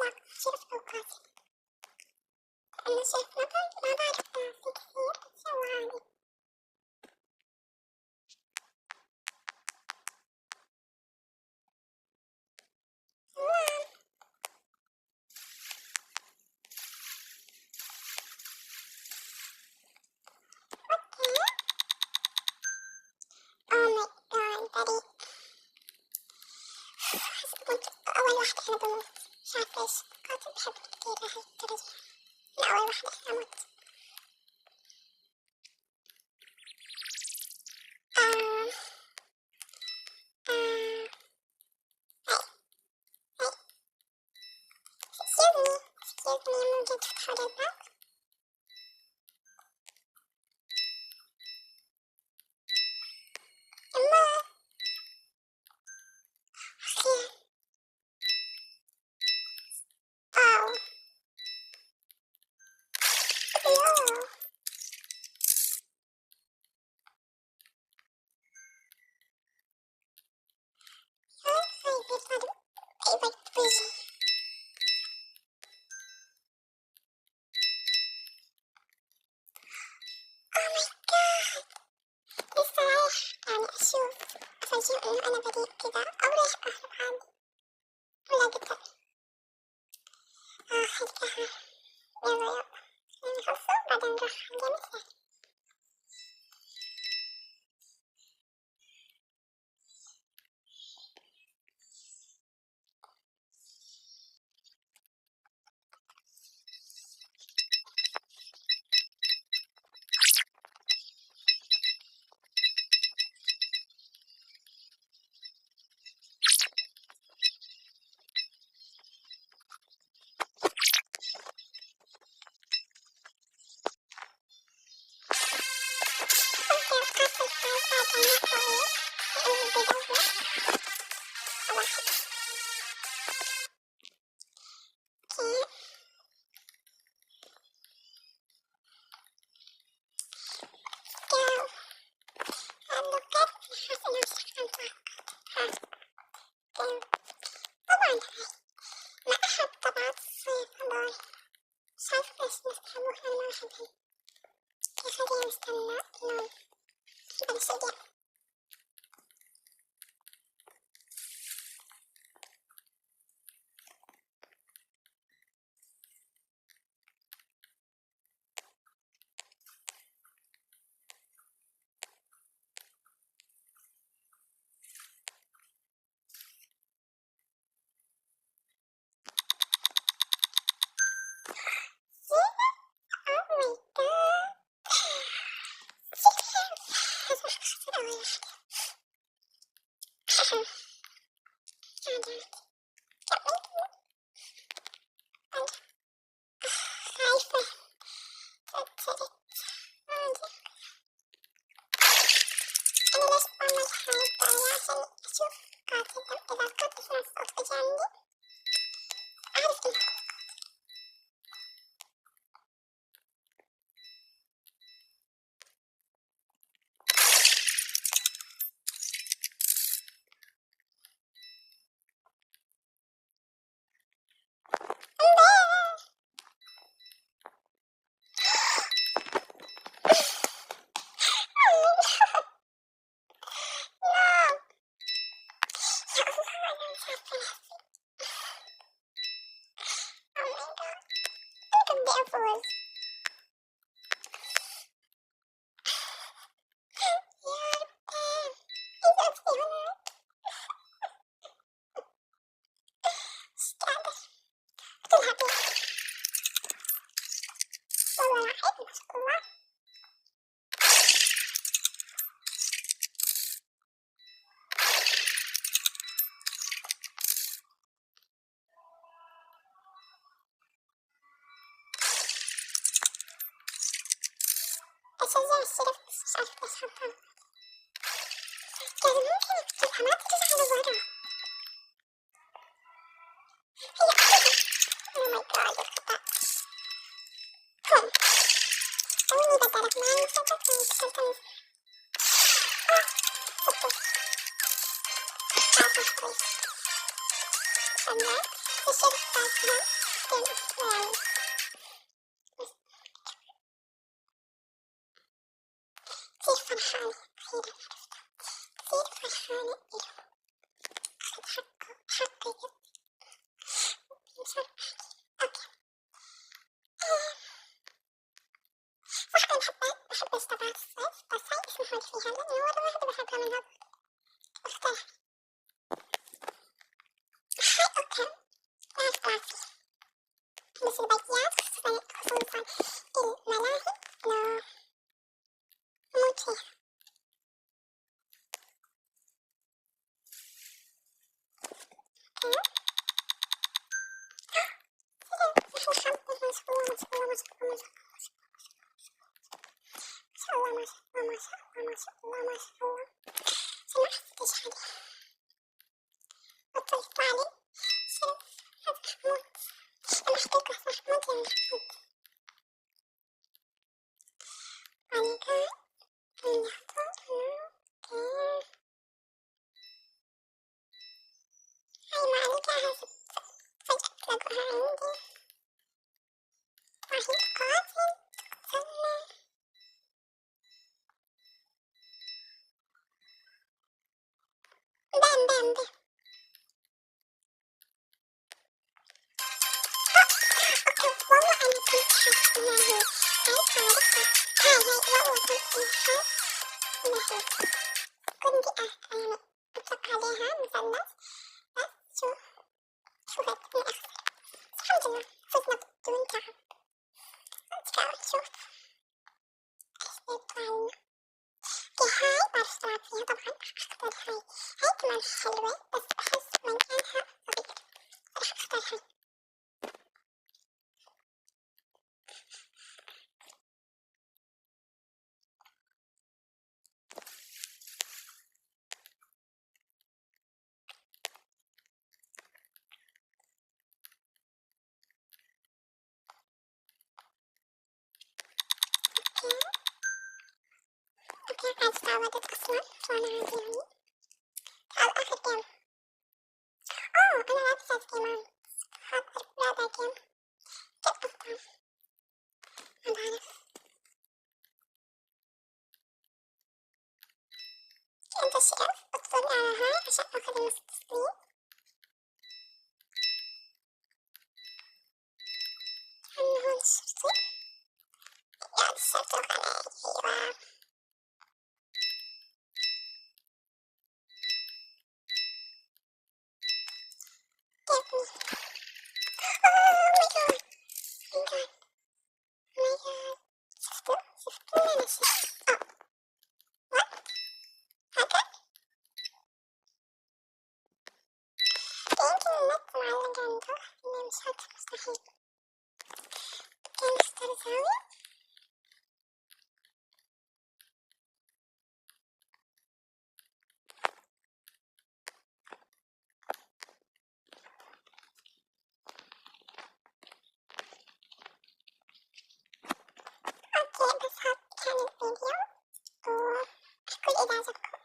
إطلاق شرف أوقاتي، لأنه شايف ما بعرف ناسي كثير أتسوى هذي. تمام. أوكي. أوه ماي جاد بريء. أحس كنت أول واحدة أنا بموت، مش عارفة ليش، قاتل بحب كثير لهي الدرجة، أنا أول واحدة أنا أموت. هاي excuse me ممكن تفتحوا لي الباب؟ يما أخيرا. واو يوه. هاي بيطلع أي وقت بيجي. Oh my god. لسه رايح يعني أشوف أفاجئ إنه أنا بريء كذا، أو رايح أهرب عادي، ولا قدر. هاي القهوة. يلا يلا خلينا نخلصه بعدين نروح حق مثل. ممكن أقفل الحلقات عن الطريق لأنه بدور واحد. أوكي. جو اللوكات أحس إنها بشكل معقد. جو طبعا هاي ما أحب طبعات الصيف هذول، مش عارفة ليش الناس بيحبوها أنا ما بحبهن. خلينا نستنى اللون البنفسجي. أشجع الشرف بس مش عارفة إيش حطها. كان ممكن أكتبها ما تجي على برا. هي أكتبها. أوه ماي جاد الخطأ. هم أولي بدرك معي وفتت من الشلتن. فتت. عارفة كويس. محلات تيشيرتاتها يعني كثير فرحانة أخيرا عرفتها، كثير فرحانة إله أخذ حقي مش عارفة أحكي. أوكي صح أنا بحبش تبعات الصيف، بس هاي اسمحوا لي فيها لأنه ولا واحدة بحبها من هذا مختلف. هاي أوكي بعرف طلعتي بس البيتيات خصوصا الملاهي لا موت فيها. حلوة بس بحس مكانها صغير، رح اختار هاي. اوكي عادي تعودت اصلا فانا عادي يعني. تعال اخر جيم. انا لابسة كمان هذا جيم كيف اصلا ما بعرف. انت شرف اتصل على هاي عشان اخذ نص التسليم. هون الشرطي يقعد الشرطي علي. ايوه كيفني. ماي جاد ماي جاد شفتوا انا شفت وات هكا يمكن النت معلق عنده انه مش هكا مستحيل. كان اختار زاوية. اوكي بس هاد كان الفيديو واحكولي اذا عجبكم.